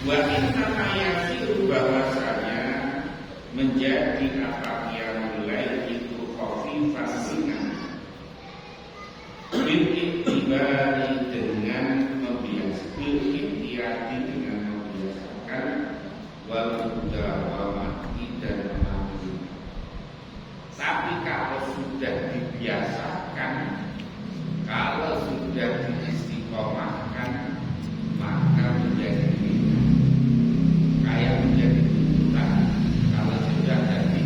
Wa inna yasiru bahwasanya menjadi apa yang mulai itu khafifan ringan bil iktibari dengan membiasakan wal mudawamati dan menanggung. Tapi kalau sudah dibiasakan, kalau sudah diistiqomahkan, maka menjadi kayak menjadi tuntutan. Kalau sudah jadi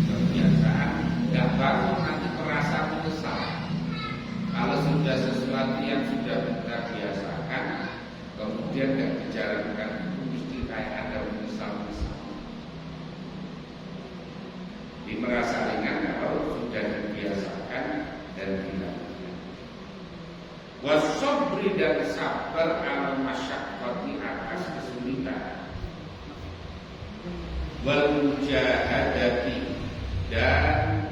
kebiasaan, nggak baru nanti merasa menyesal. Kalau sudah sesuatu yang sudah kita biasakan, kemudian nggak dijalankan, itu mesti kayak ada menyesal-menyesal. Di merasa ringan kalau sudah dibiasakan dan dilakukan. Wasobri dan sabar al masyaqqati atas kesulitan. Wal mujahadati dan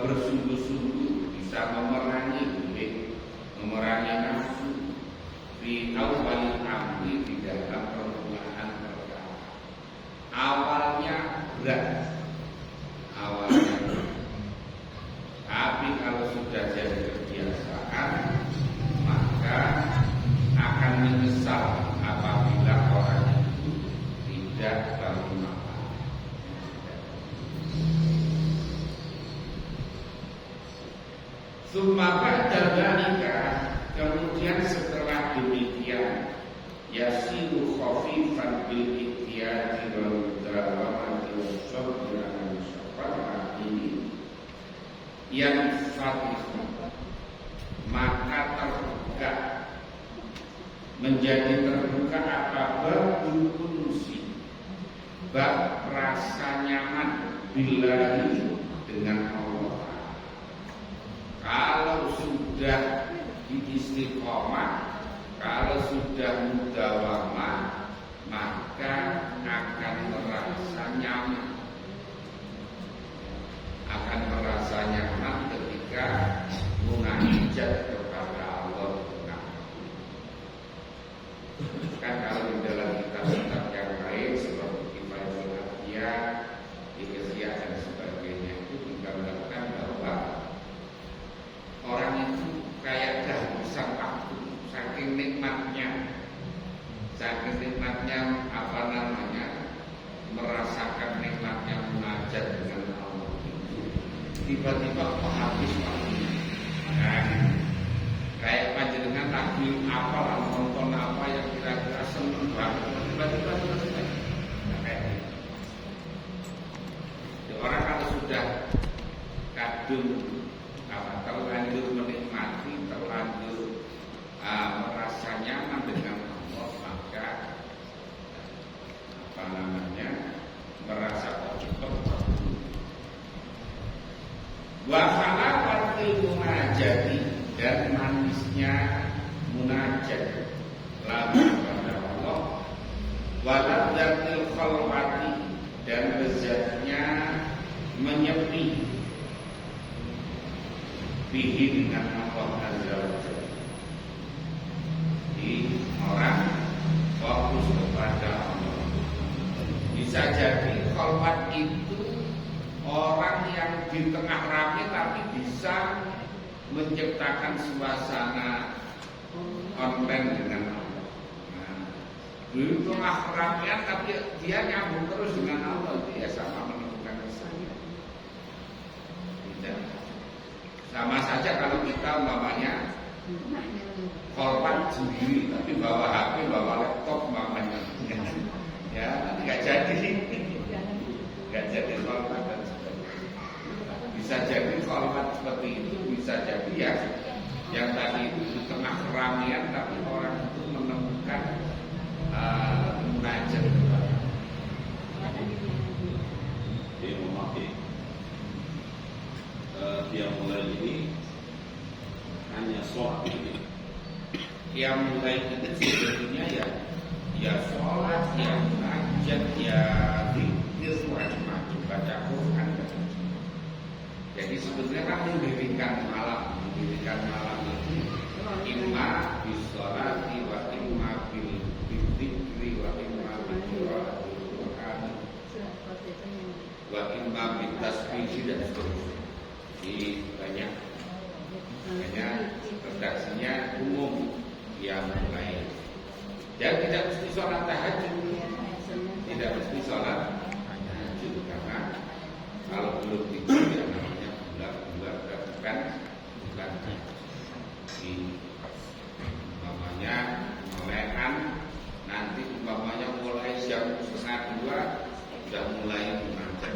bersungguh-sungguh bisa memerangi nafsu di awal amri di dalam permulaan perkara. Awalnya berat, tapi kalau sudah jadi kebiasaan, maka akan menyesal apabila orang itu tidak baru makan. Summa ba'dalika, kemudian setelah demikian, yasiru khafifan bil ihtiyati wal dawamati was sabri ala syafa'ati yang fatih, maka terbuka, menjadi terbuka apa babul unusi, bab rasa nyaman billahi dengan Allah. Kalau sudah istiqomah, kalau sudah mudawamah, maka akan merasa nyaman. Akan merasa nyaman ketika munajat kepada Allah. Kan kalau di dalam kitab-kitab yang lain seperti Kifayatul Atqiyah, Iqsiyah dan sebagainya itu digambarkan bahwa orang itu kayak dahabisan waktu, saking nikmatnya merasakan nikmatnya munajat dengan Allah. Tiba-tiba habis waktunya. Nah, kayak panjenengan lagi apa, nonton apa yang kira-kira seneng banget, tiba-tiba selesai. Nah, kayak gitu. Orang kalau sudah kadung terlanjur menikmati, terlanjur merasa nyaman dengan Allah, maka merasa kocok. Wafalatil munajati, dan manisnya munajat lalu kepada Allah. Waladzatil khalwati, dan lezatnya menyepi bihi dengan Allah Azza wa Jalla. Jadi orang fokus kepada Allah. Bisa jadi khalwat itu orang yang di tengah rame tapi bisa menciptakan suasana online dengan Allah. Nah, di tengah keramaian tapi dia nyambung terus dengan Allah, itu ya sama menemukan misalnya. Tidak. Sama saja kalau kita umpamanya korban sendiri tapi bawa HP, bawa laptop umpamanya, ya nanti nggak jadi korban dan sebagainya. Bisa jadi korban seperti itu, bisa jadi ya yang tadi itu di tengah keramaian tapi orang itu menemukan munajat kepada dia mulai ini hanya sholat ini. Yang mulai itu sebetulnya ya sholat, ya munajat, ya zikir, macam-macam, baca Quran. Jadi sebetulnya kan mendirikan malam itu imma bis sholati wa imma bil dzikri wa bitasbihi dan seterusnya. Ini banyak redaksinya umum yang mulai. Dan tidak mesti sholat tahajud, tidak mesti sholat tahajud karena kalau belum tidur ya namanya bulat bukan di umpamanya melekan nanti umpamanya mulai jam 1:30 sudah mulai menanjak.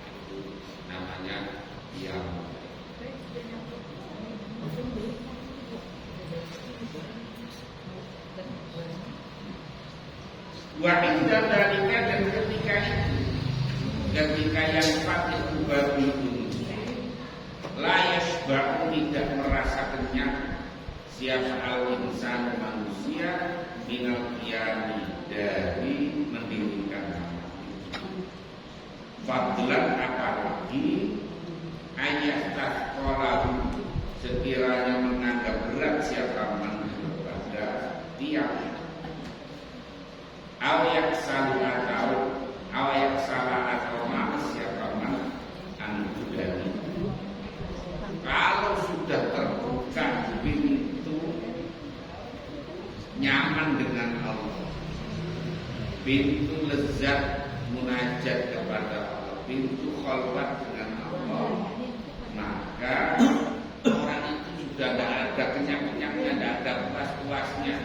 Itu namanya diam. Wahid dan dalika dan ketika yang fatih babi layas baku tidak merasa kenyang siapa al-insan manusia minal qiyami dari mendirikan fadlan apalagi ayat taqalahu sekiranya menganggap berat siapa manusia pada tiang awayak salah atau malas siapa anu dari kalau sudah terbuka pintu nyaman dengan Allah, pintu lezat munajat kepada Allah, pintu khalwat dengan Allah, maka orang itu sudah tidak ada kenyang-kenyangnya, tidak ada puas-puasnya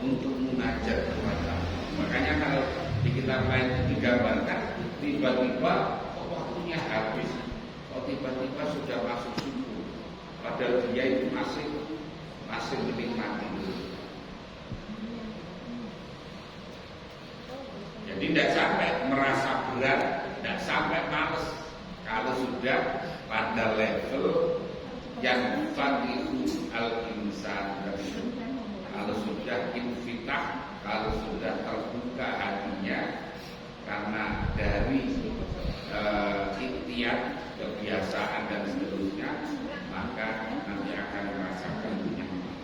untuk munajat kepada Allah. Makanya kalau di kitab lain itu digambarkan tiba-tiba waktunya habis, tiba-tiba sudah masuk subuh, padahal dia itu masih menikmati dulu. Jadi tidak sampai merasa berat, tidak sampai males kalau sudah pada level yang fadihu al-insan, kalau sudah infitah, kalau sudah terbuka hatinya karena dari ikhtiar, kebiasaan dan seterusnya, maka nanti akan merasakan nyaman.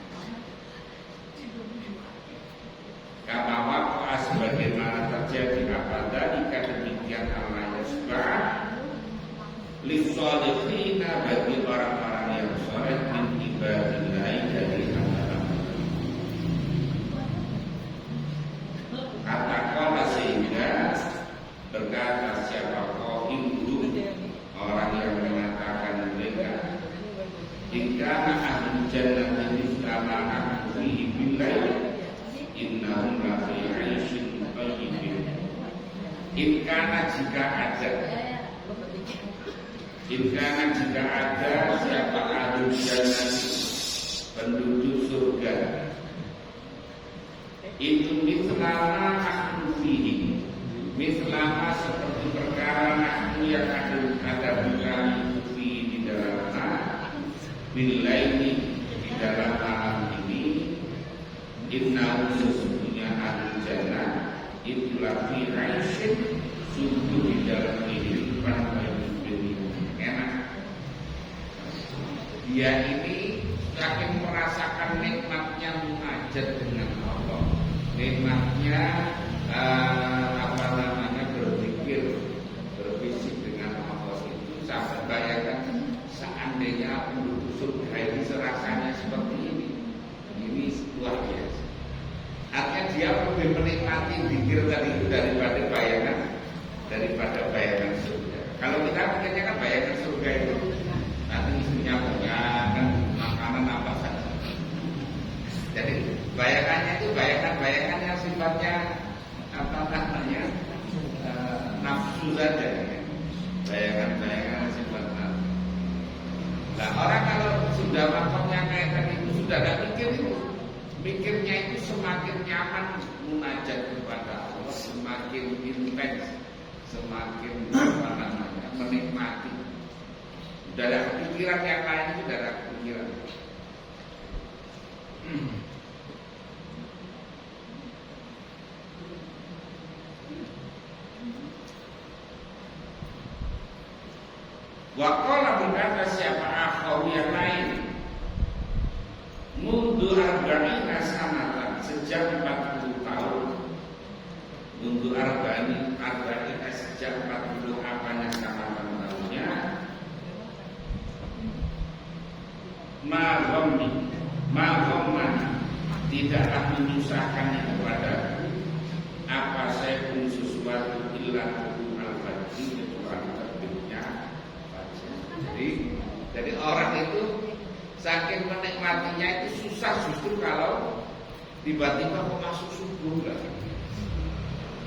Kama waqa'a sebagaimana terjadi apa tadi demikian Allah yasba' lis-shalihin bagi orang-orang yang saleh min ibadillah dari hamba-hamba. Kata-kata sehingga berkata siapa qa'ilu orang yang mengatakan mereka jika ahli jannah ini sama ahli billah innahum la fi 'aisyin thayyibin. Jika ada siapa ahli jannah penduduk surga itu mislama ahlu fihi, mislama seperti perkara ahlu yang ada berkali fihi di dalamnya billaili di dalam malam ini. Inna sesungguhnya ahli jannah itulah fi 'aisyin sungguh di dalam kehidupan yang enak. Dia ini akan merasakan nikmatnya munajat dengan Allah, nikmatnya berbisik dengan Allah itu. Sampai bayangkan seandainya penduduk surga ini serasanya seperti ini luar biasa. Artinya dia lebih menikmati zikir tadi itu daripada bayangan surga. Kalau kita pikirnya kan bayangan surga itu nanti istrinya punya kan makanan apa saja. Jadi bayangannya itu bayangan yang sifatnya nafsu saja. Bayangan sifat nafsu. Nah orang kalau sudah makamnya kayak tadi itu sudah tidak mikir itu. Mikirnya itu semakin nyaman munajat kepada Allah, semakin intens, semakin menikmati. Sudah ada pikiran yang lain, sudah ada pikiran. Waqala berkata siapa akhau yang lain mundur arba'ina sanatan sejak 40 tahun. Mundur arba'ina sejak 40 apanya Maghamman tidaklah menyusahkan kepada apa saya pun sesuatu illa al-fajr kecuali terbitnya fajar. Jadi orang itu saking menikmatinya itu susah justru kalau tiba-tiba mau masuk subuh lah.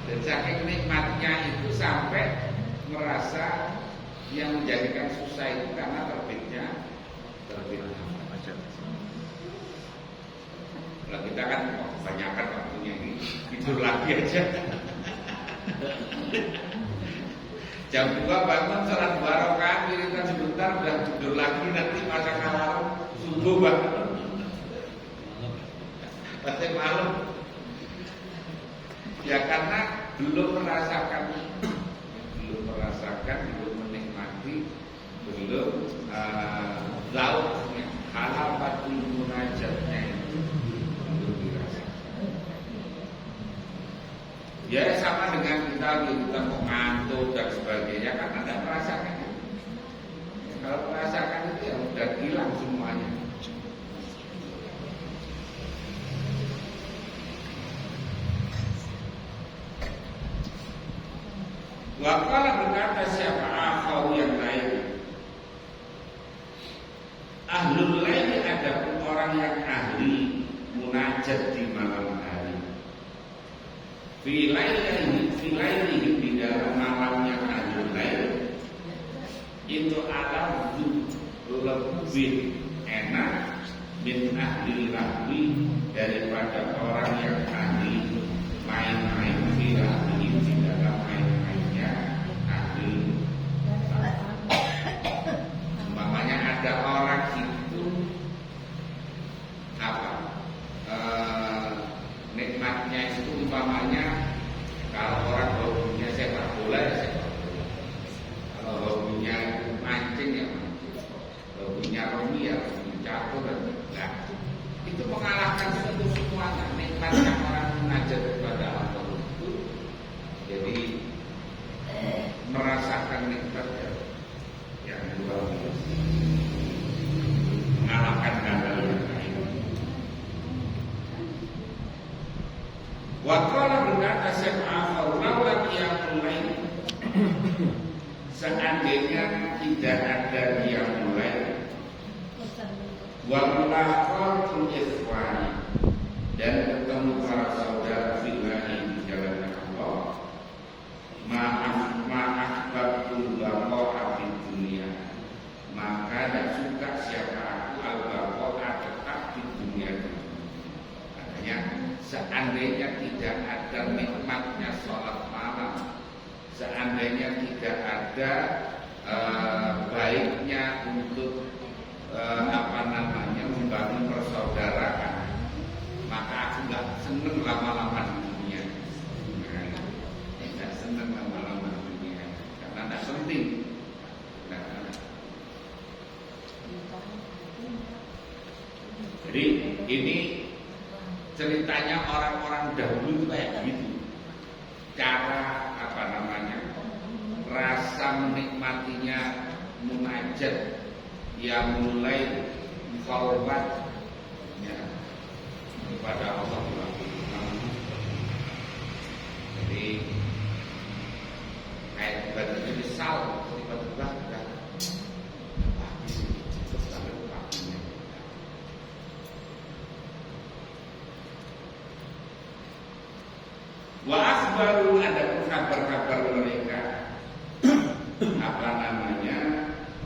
Dan saking nikmatnya itu sampai merasa yang menjadikan susah itu karena terbitnya fajar. Kalau kita kan kebanyakan waktunya ini tidur lagi aja. Jam 2 bangun sholat 2 rakaat, wiridan sebentar udah tidur lagi, nanti masa malam subuh bangun. Pasti malam. Ya karena belum merasakan, belum menikmati, belum lauknya, halawatul munajatnya itu belum dirasakan. Ya sama dengan kita mau ngantuk dan sebagainya karena tidak merasakan itu. Kalau merasakan itu ya udah hilang semuanya. Wakala berkata siapa akhau yang lain. Ahlul lain adapun orang yang ahli munajat di malam hari. Filailihim di dalam malamnya ahlul lain itu alam lebih enak min ahli lahwi daripada orang yang ahli main-main filailihim di dalam main-mainnya ahli. Umpamanya ada orang itu nikmatnya itu umpamanya kalau orang hobinya sepak bola ya sepak bola, kalau hobinya mancing ya mancing, hobinya romi ya romi catur dan nah, itu mengalahkan semuanya. Nikmatnya orang munajat kepada Allah itu jadi merasakan nikmat yang luar biasa, mengalahkan hal yang lain. Wakala berkata siapa lawan yang lain, seandainya tidak ada yang mulai wamulaqatul ikhwani dan ketemu para saudara fillahi di jalan Allah, ma'ahbabtul baqa'a fid dunia, maka tidak suka siapa aku al-baqa'a tetap di dunia ini. Makanya seandainya tidak ada nikmatnya sholat malam, seandainya tidak ada baiknya untuk membangun persaudaraan, maka aku nggak seneng lama-lama di dunia. Tidak seneng lama-lama di dunia karena tidak penting. Jadi ini ceritanya orang-orang dahulu itu kayak gitu. Cara rasa menikmatinya munajat yang mulai mukhawabat ya kepada Allah Subhanahu. Jadi kayak tiba-tiba disal, tiba-tiba udah habis sampai waktunya. Wa akhbaru ada kabar-kabar mereka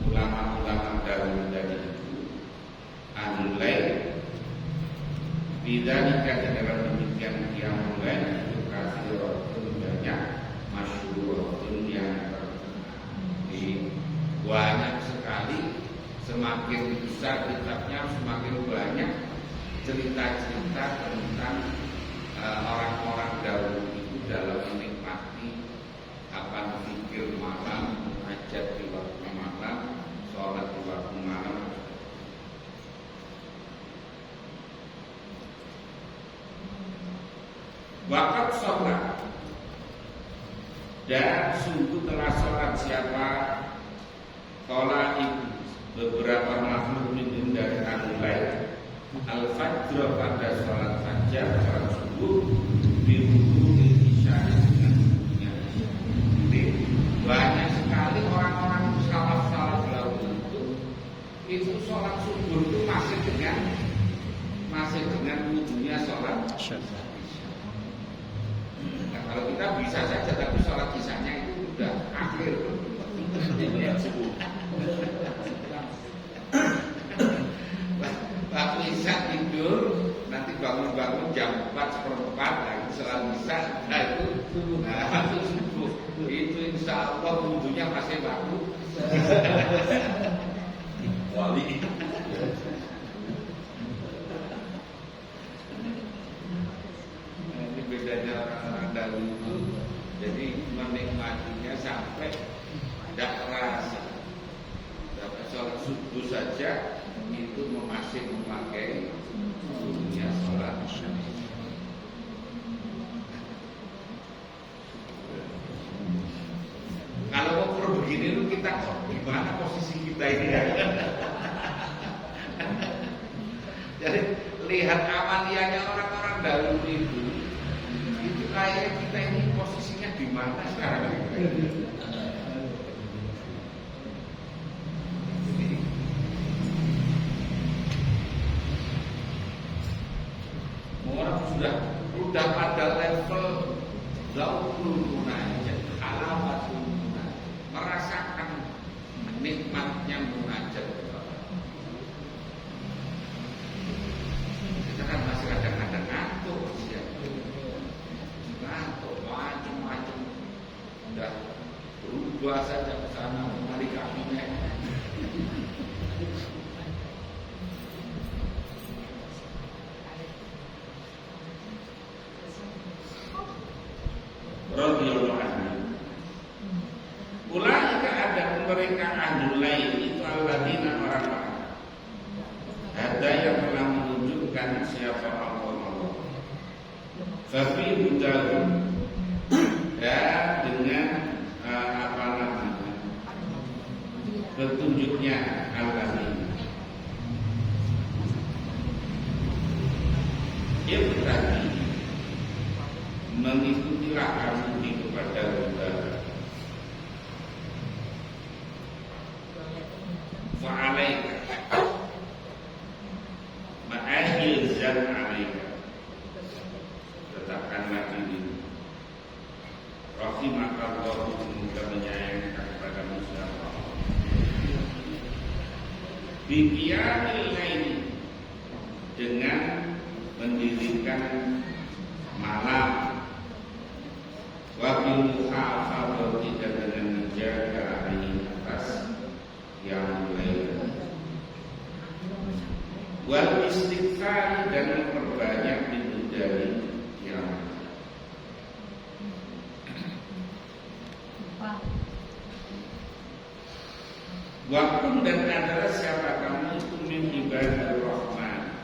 ulama-ulama dahulu dari itu ahlul lail bidzalika dengan demikian yang mulai itu kasiratun banyak masyhuratun yang terkenal. Jadi banyak sekali, semakin besar kitabnya semakin banyak cerita-cerita tentang orang-orang dahulu itu dalam menikmati zikir malam, munajat di waktu malam, sholat di waktu malam. Waqat sholat dan sungguh telah sholat siapa? Sholat itu beberapa makhluk minum dari mulai al-fajr pada sholat fajar, sholat subuh, biwudu isya dengan wudunya. Jadi banyak sekali orang-orang salaf dahulu itu sholat subuh itu masih dengan wudunya sholat isya. Nah, kalau kita bisa saja, tapi sholat isyanya itu udah akhir. Waktu isya tidur, nanti bangun jam 4:04, lagi sholat isya, nah itu subuh. Itu insya Allah wudhunya masih baru. Wali. Ini bedanya orang-orang dahulu. Jadi menikmatinya sampai tidak terasa. Dapat sholat subuh saja itu masih memakai wudhunya sholat. Kalau ukur begini lu kita gimana posisi kita ini ya? Jadi lihat amaliyahnya orang-orang dahulu itu kayak kita ini posisinya di mana sekarang? Orang sudah pada level laukul munajat, halawatul munajat, merasakan nikmatnya munajat. Kita kan masih kadang-kadang ngantuk, macam-macam, udah berubah saja ke sana mencari kabinet. Radhiyallahu anhu. Ulaika ada mereka ahlul lail itu alladzina orang-orang ada yang telah menunjukkan siapa Allah. Fafi hudahum dan dengan petunjuknya alladzina. Yang tadi mengikutilah kamu kepada huda. Fa'alaika ma'ahil zan alaika, tetapkanlah diri rahimakallahu, semoga menyayangkan kepada manusia biqiyamil laili, dengan mendirikan malam, wabil muhafadzati, dan dengan menjaga hari atas yang lain, wal istighfar, dan memperbanyak itu dari yang waktu, dan adalah siapa kamu itu min ibadah rahman,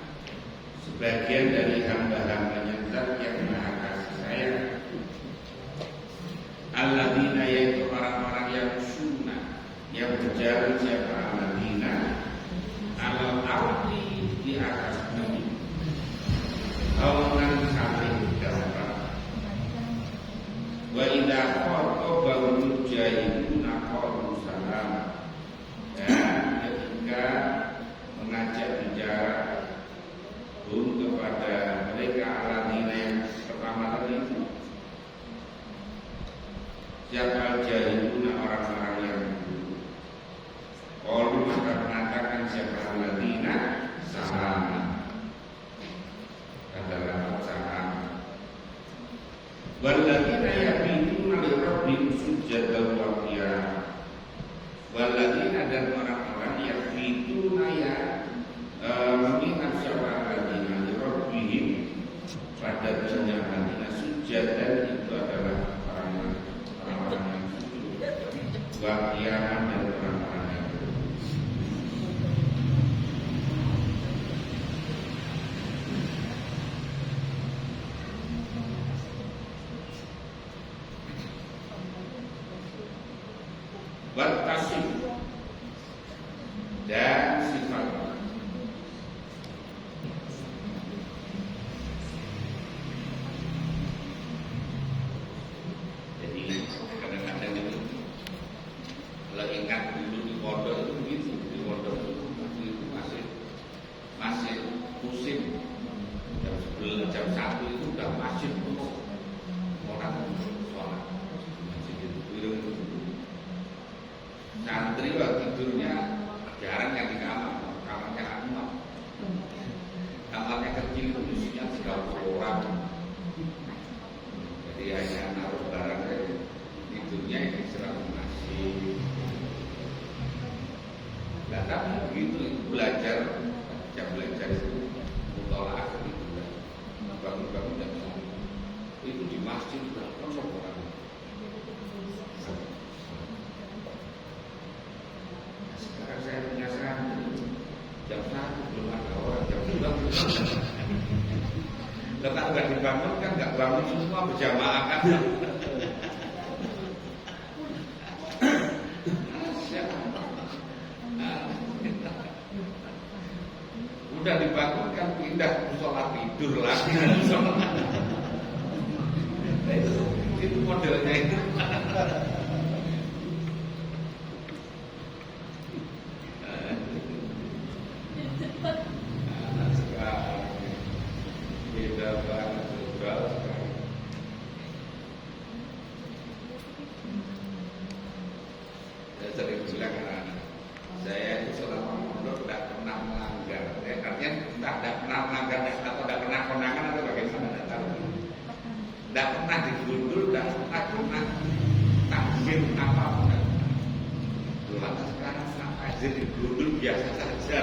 sebagian dari hamba-hambanya Zat yang maha kasih sayang. Alladzina, yaitu orang-orang yang sunnah, yang berjalan siapa alladzina alal ardi, di atas bumi, haunan saling gampang. Wa idza khatabahum jahiluna qalu salam, dan ketika mengajak bicara kepada mereka alladzina yang pertama tadi itu, siapa jahiluna, orang-orang yang dulu, qalu, maka mengatakan siapa alladzina salam, adalah salam. Walladzina yabiduna li rabbihim sujadan wa qiyam. Walladzina, dan orang-orang yabiduna ya mengingat siapa alladzina li rabbihim, pada dunia alladzina sujadan, itu adalah orang-orang yang sujud, wa qiyaman, dan orang-orang yang Wattasim, dan sifat Jadi hanya naruh barang dari tidurnya ini selalu masih. Nah, tapi begitu itu belajar, jam belajar itu mutolaah itu bangun-bangun jam 1 itu di masjid sudah kosong orang. Sekarang saya punya santri jam 1 belum ada orang, jam 2 belum ada. Letak nggak dibangun kan nggak bangun semua berjamaah kan. Udah dibangunkan pindah musola tidur lagi. Itu modelnya itu. Beda banget juga. Saya sering bilang anak-anak, saya itu selama mondok tidak pernah melanggar. Artinya tidak pernah melanggar atau tidak pernah kondangan atau bagaimana tidak tahu. Tidak pernah digundul, tidak pernah takbir apa-apa. Tuhan sekarang aja digundul biasa saja.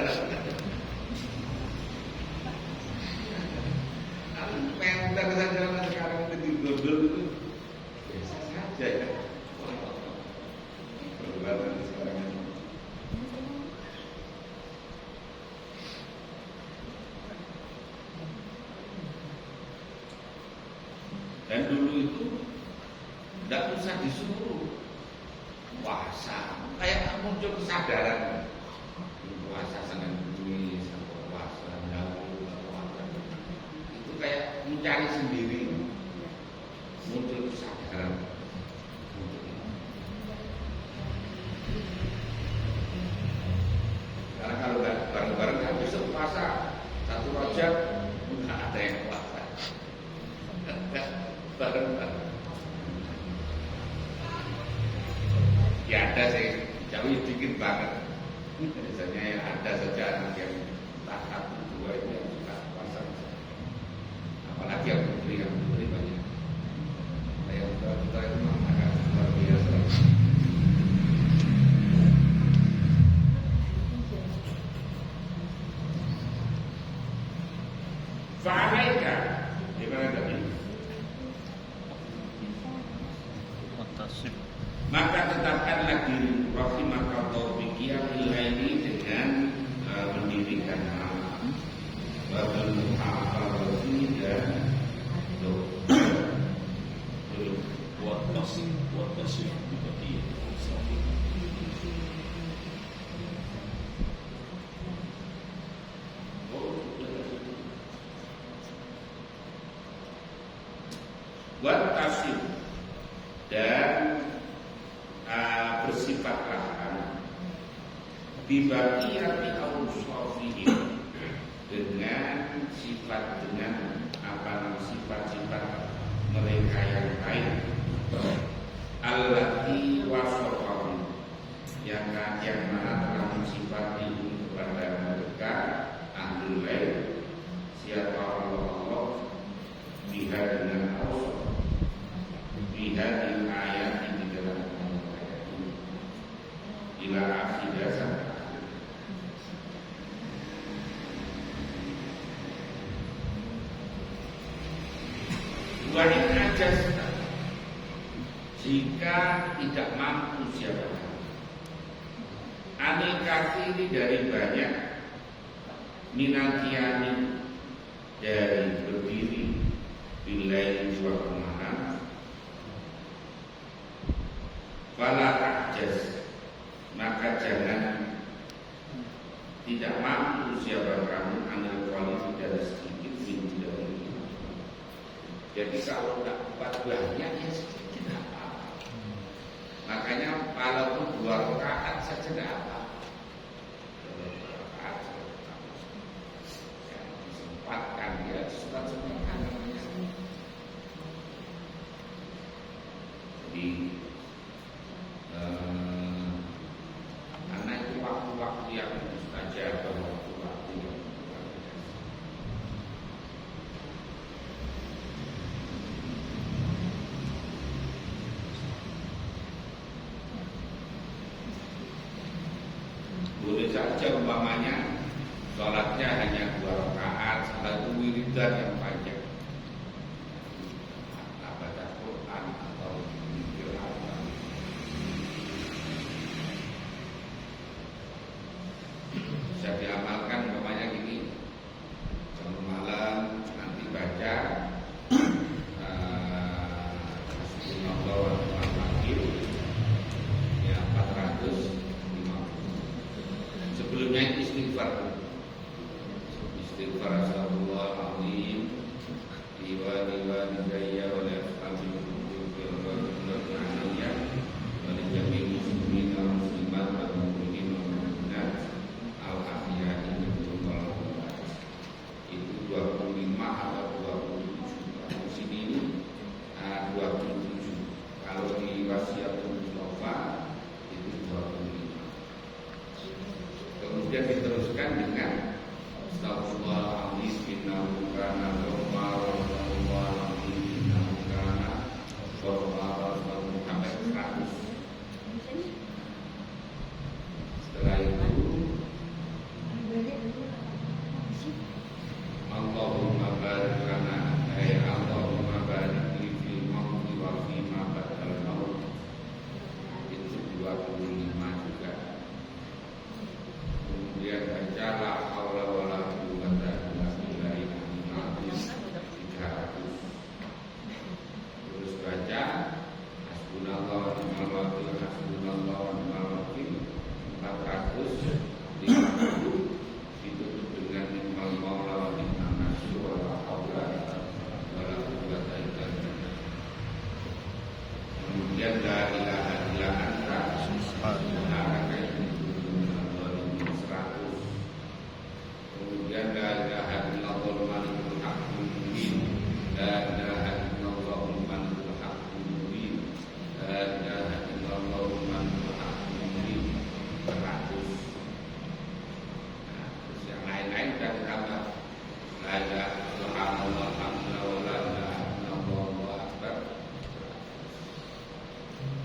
Mental saja sekarang itu digundul itu biasa saja ya. Perbuatan sekarang ini. Dan dulu itu tidak usah disuruh puasa, kayak muncul kesadaran puasa sangat duit, puasa jauh, puasa itu kayak mencari sendiri, muncul kesadaran. Karena kalau bareng-bareng kan besok puasa 1 Rajab nggak ada yang puasa. Bareng-bareng. Ya ada sih, jauh dikit banget. Biasanya yang ada saja anak yang tahap 2 itu yang suka puasa. Apalagi yang putri banyak. Yang putra itu memang agak luar biasa. Fa'alaika gimana tadi? Maka tetapkanlah diri rahimakallahu bi qiyamil laili dengan mendirikan malam, wa bil muhafazati dan buat tasih bagi buat tasih dan bersifatlah bibaqiyati awsafihim dengan sifat sifat-sifat mereka yang baik allati wasafahum yang mana telah mensifati kepada mereka ahlul bait siapa Allah biha dengan awsaf biha di ayat di dalam ayat ini ila akhirnya sampai Wahid aja jika tidak mampu siapa anil kathiri dari banyak minal qiyami dari berdiri bilail wa malam fala ta'jaz maka jangan tidak mampu siapa kamu anil qalil dari sedikit min dari. Jadi kalau tidak kuat banyak ya sedikit apa. Makanya walaupun 2 rakaat saja tidak apa. 2 rakaat disempatkan ya sempat-sempatkan namanya. Jadi karena itu waktu-waktu yang mustajab, waktu-waktu yang saja umpamanya sholatnya hanya 2 rakaat, satu wiridan yang panjang, baca Quran atau zikir apa, bisa diamalkan umpamanya gini, jam malam nanti baca Hasbunallah wa ni'mal wakil ya 450. Sebelumnya istighfar astagfirullahaladzim wa liwalidayya wa li ashabil fil aliyah wa li jami'il muslimina wal muslimat wal mu'minin wal mu'minat al ahya'i minhum wal amwat. Itu 25 atau 27. Di sini ini 27. Kalau di wasiatul Mustafa itu 25. Kemudian diteruskan dengan Astagfirullahaladzim innahu kana ghaffara Astagfirullahaladzim innahu kana ghaffara sampai 100. Setelah itu Allahumma barik lana Allahumma barik li fil mauti wa fi ma ba'dal maut. Itu 25 juga. Kemudian baca la haula wala quwwata illa billahil azim 300. Terus baca hasbunallah wa ni'mal wakil hasbunallah wa ni'mal wakil 450. Ditutup dengan ni'mal maula wa ni'man nasir wa la haula wala quwwata illa billah. Kemudian la ilaha illa anta subhanaka kemudian la ilaha illallah malikul haqqul mubin, la ilaha illallah malikul haqqul mubin, la ilaha illallah malikul haqqul mubin 100. Nah, terus yang lain-lain sudah ditambah la ilaha illallah alhamdulillah wa la ilaha illallah Allahu akbar.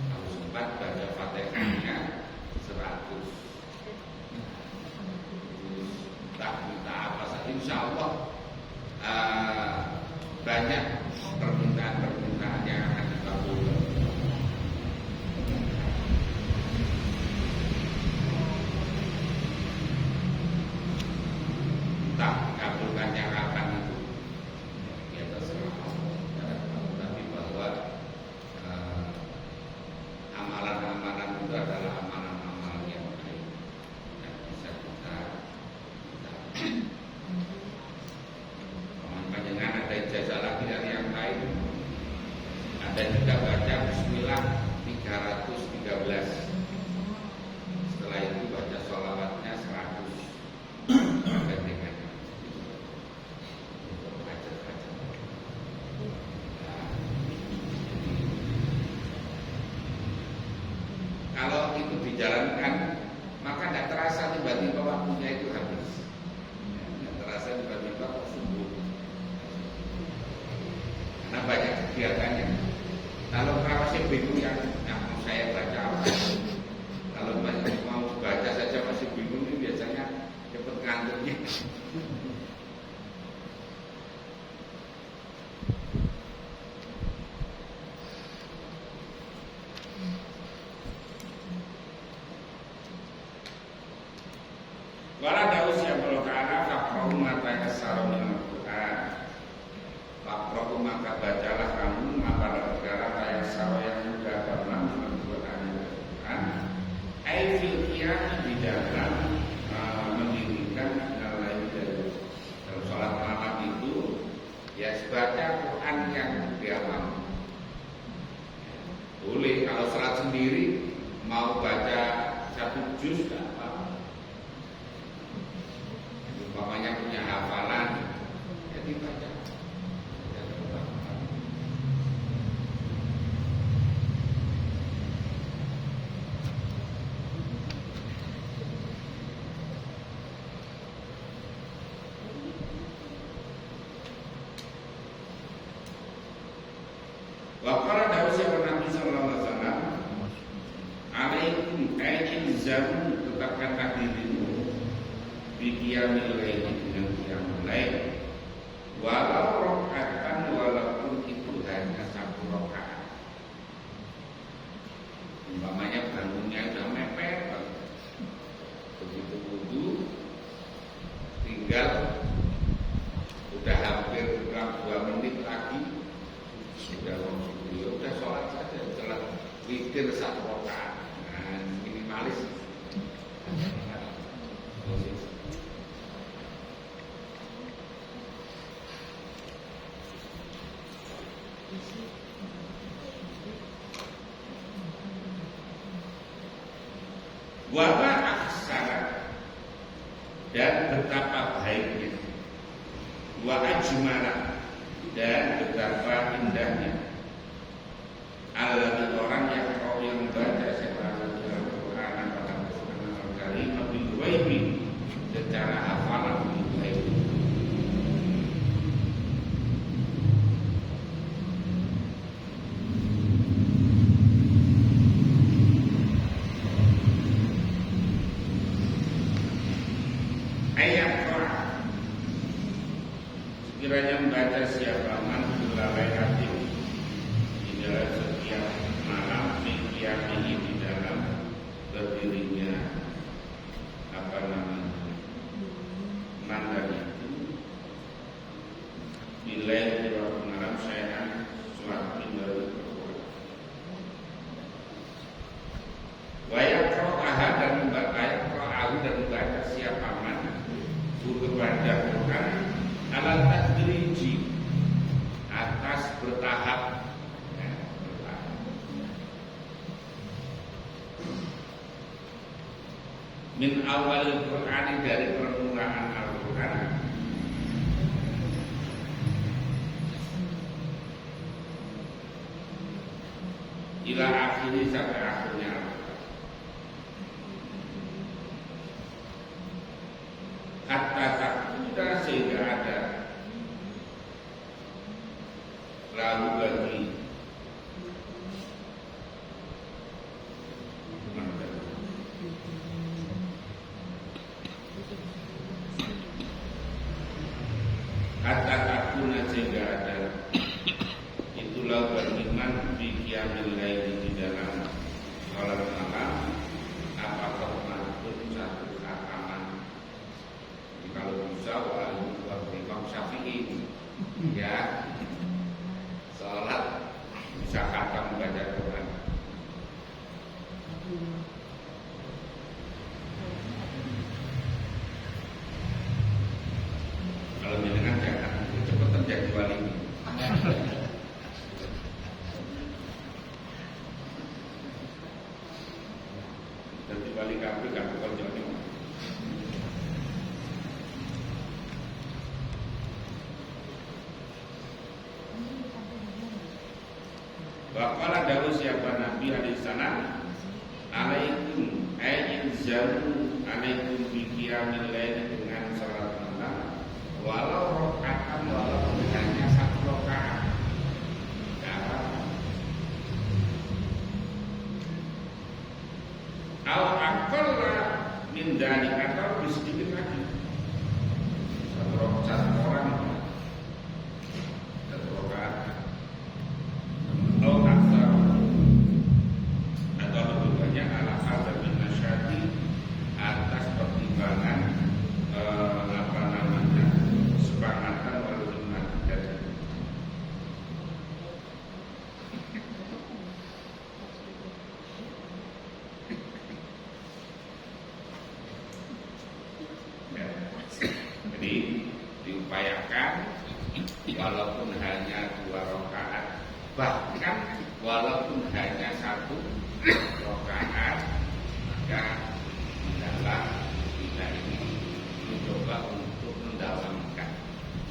Kalau sempat baca Fatihahnya 100. Minta apa saja, insya Allah banyak permintaan-permintaan yang akan dikabulkan. Entah kabulkannya kapan itu ya terserah Allah. Tapi bahwa amalan-amalan itu adalah amalan-amalan yang baik yang bisa kita panjenengan ada ijazah lagi dari yang lain. Ada juga baca bismillah 313. Setelah itu baca sholawatnya 100. Dengan kalau itu dijalankan maka tidak terasa tiba-tiba waktunya itu habis. Terasa tiba-tiba kok sembuh. Karena banyak kegiatannya. Kalau masih bingung yang mau saya baca, kalau masih mau baca saja masih bingung ini biasanya cepat ngantuknya. Wala daus ya melokana fakrohu mata kasaro minal Quran. Fakrohu maka bacalah kamu pada perkara kasaro yang mudah karena minal Quran. Aifil qiyam di dalam mendirikan hal lain dari dalam sholat malam itu ya baca Quran yang dihafal. Boleh kalau sholat sendiri mau baca 1 juz enggak apa-apa. Umpamanya punya hafalan, ya dibaca. Waqala Daud Nabi sallallahu alaihi wasallam, "Alaikum ilzamu tetapkanlah dirimu biqiyamil laili dengan qiyamul lail, walau rakaatan walaupun itu hanya satu rakaat. Umpamanya bangunnya udah mepet, begitu wudu tinggal udah hampir kurang 2 menit lagi sudah udah sholat saja setelah witir satu rakaat. Nah, minimalis. Wama aksara, dan betapa baiknya, wa ajmala, dan betapa indahnya, alladzi orang yang membaca secara Al-Quran pada Al-Quran Al-Karim bil ghaibi, secara hafalan bil ghaibi. Ayat Quran sekiranya membaca siapa man lalai hati di dalam setiap malam ini di dalam berdirinya apa namanya mandan itu nilai di waktu malam saya suatu dari Quran. Wayak ro'aha dan membaca siapa man berbaca Quran alat tadriji atas bertahap, ya, bertahap. Min awal Quran, dari permulaan Al-Quran ila akhiri sampai akhirnya Al-Quran. Hatta takuda sehingga ada lalu bagi hatta takuna sehingga ada itulah beriman di qiyamil lail di dalam salat malam apakah pun satu rakaat. Kalau bisa walaupun Imam Syafi'i ya sholat bisa khatam membaca Quran. Kalau mendengar jangan cepat jadi wali. Jadi wali kafir gak bukan jadi. Waqala dawu siapa Nabi alaihissalam alaikum ayinzaru alaikum biqiyamil lail dengan salat malam walau rakaatan walaupun hanya satu rakaat. Al aqalla min dzalik atau lebih sedikit lagi. Satu orang satu rakaat. Atau lebih banyak ala hadza min nasyati atas pertimbangan apa namanya sepakatan walaupun tidak. Ya. Jadi diupayakan walaupun hanya 2 rakaat, bahkan walaupun hanya 1 rakaat, maka adalah kita ini mencoba untuk mendalamkan,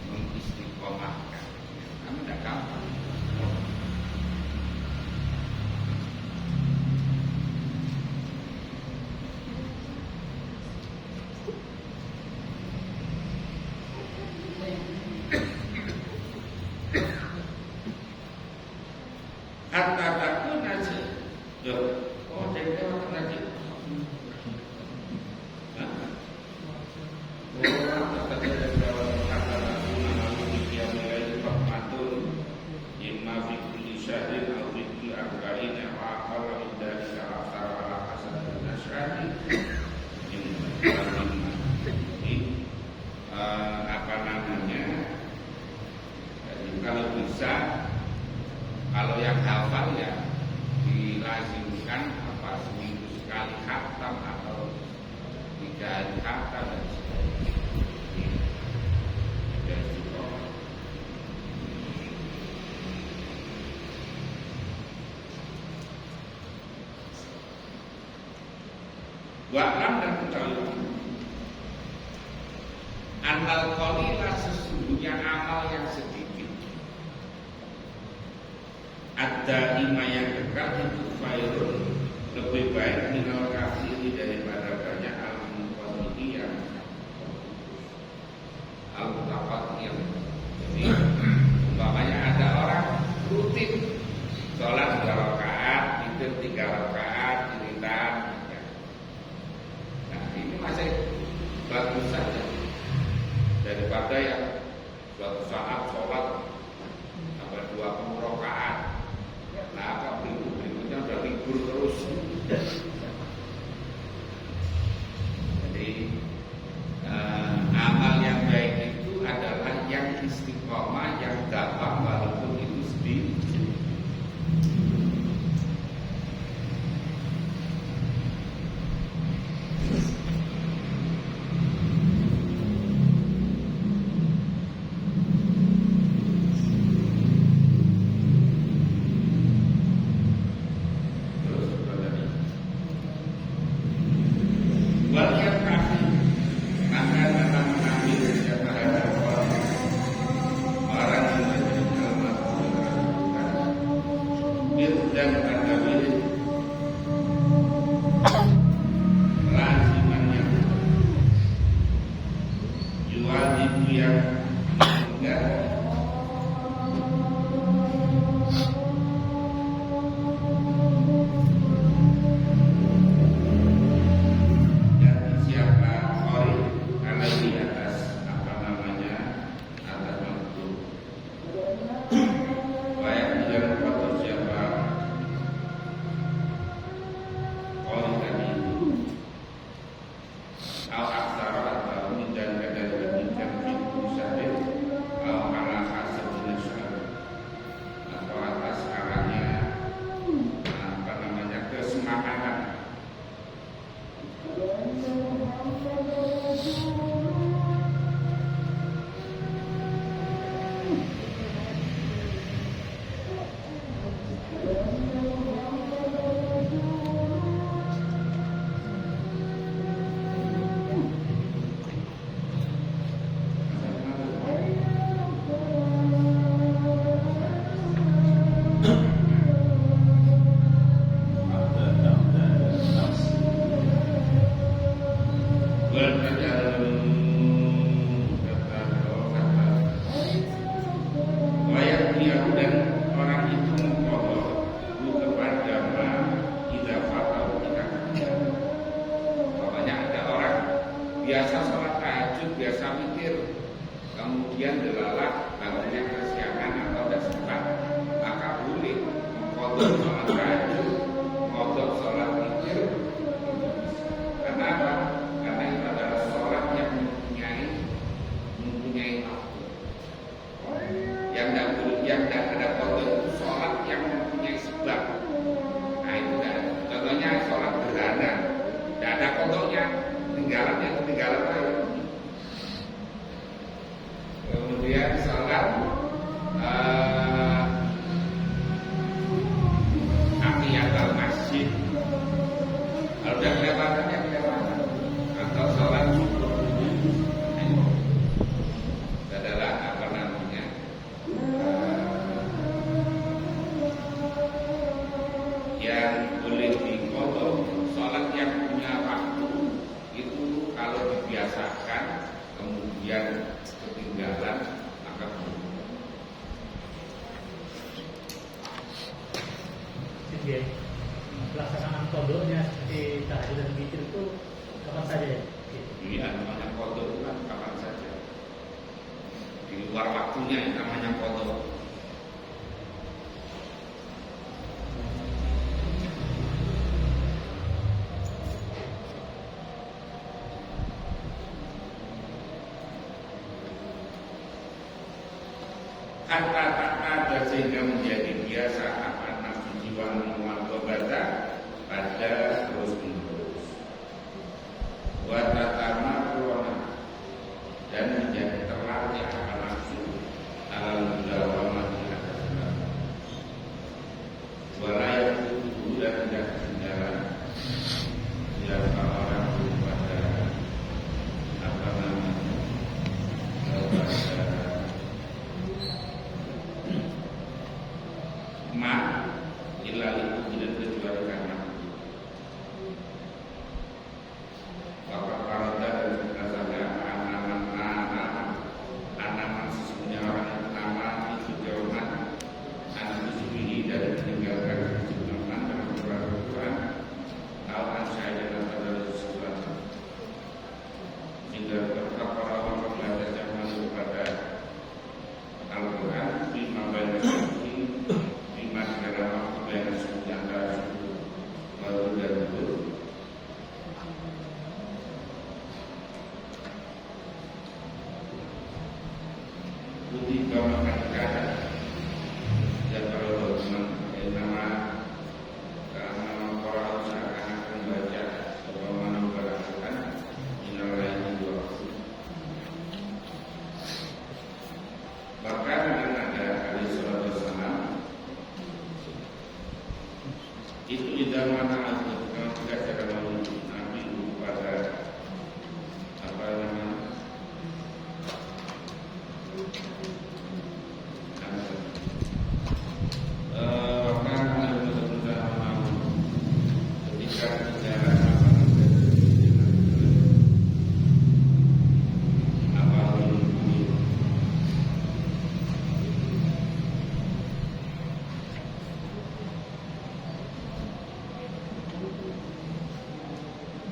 mengistiqomahkan. Kamu tidak gampang. Hatta takun aja. Yo, oh jadi orang lagi. Kalau yang hafal ya dilazimkan apa seminggu sekali khatam atau 3 hari khatam dan sebagainya. Dan juga wa'lam dan ketahuilah annal qalila sesungguhnya amal yang sedikit ada ima yang dekat itu khairun lebih baik minal kafiri daripada banyak al-muqaddidi yang al-mutaqaddi yang jadi umpamanya ada orang rutin sholat 2 rakaat, witir 3 rakaat, wiridan ya. Nah ini masih bagus saja daripada yang suatu saat sholat sampai 20 rakaat. Nah, apa berikutnya udah libur terus. Jadi amal yang baik itu adalah yang istiqomah, yang gampang walaupun itu sedikit. Biasa sholat tahajud, biasa mikir, kemudian delalah bangunnya kesiangan atau tidak sempat, maka boleh mengkodok sholat tahajud, mengkodok sholat mikir. Kenapa? Karena itu adalah sholat yang mempunyai waktu. Yang tidak ada kodok itu sholat yang mempunyai sebab. Nah itu kan, contohnya sholat gerhana, tidak ada kodoknya. Ketinggalan air. Kemudian sholat tahiyatul masjid. Kalau udah kelewatannya kelewatan. Atau sholat subuh. Itu adalah apa namanya? Yang boleh dikodok. Sholat yang punya waktu itu kalau dibiasakan kemudian ketinggalan maka jadi pelaksanaan kodoknya seperti tahajud dan witir itu kapan saja ya? Iya, namanya kodok itu kan kapan saja di luar waktunya yang namanya kodok. Kata tak ada sehingga menjadi biasa Illa itu tidak kecuali karena Bapak Parada dan kita saja anak sesungguhnya orang yang pertama itu jauhan anak itu dari meninggalkan kesunahan dan peraturan Al-An saya dan dari sesuatu sehingga tetap para orang belajar zaman kepada Al-Quran lima banyak lima negara waktu yang sudah antara suku baru dan dulu Budi kaum kata dan kalau nama orang akan membaca atau menambahkan nilai dua. Bahkan dengan ada hadis Rasulullah itu tidak mana kalau tidak cara Nabi kepada apa namanya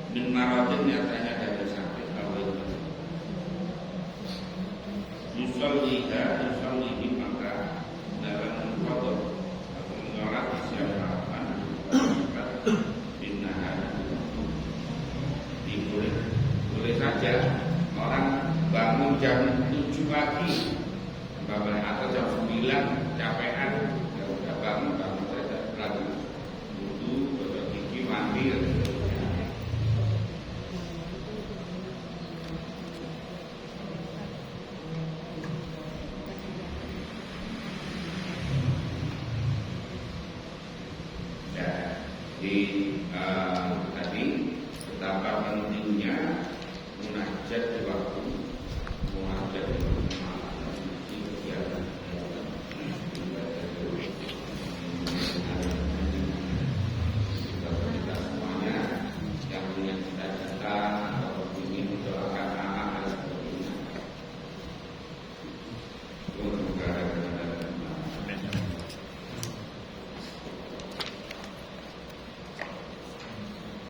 bin Maradin nyatanya dari sampai awal Yusallihi maka dalam qadar atau menyolat siapapun binnahan boleh saja orang bangun jam 7 pagi atau jam 9 capean ya udah bangun saja lagi wudu gosok gigi mandi tadi betapa pentingnya munajat di waktu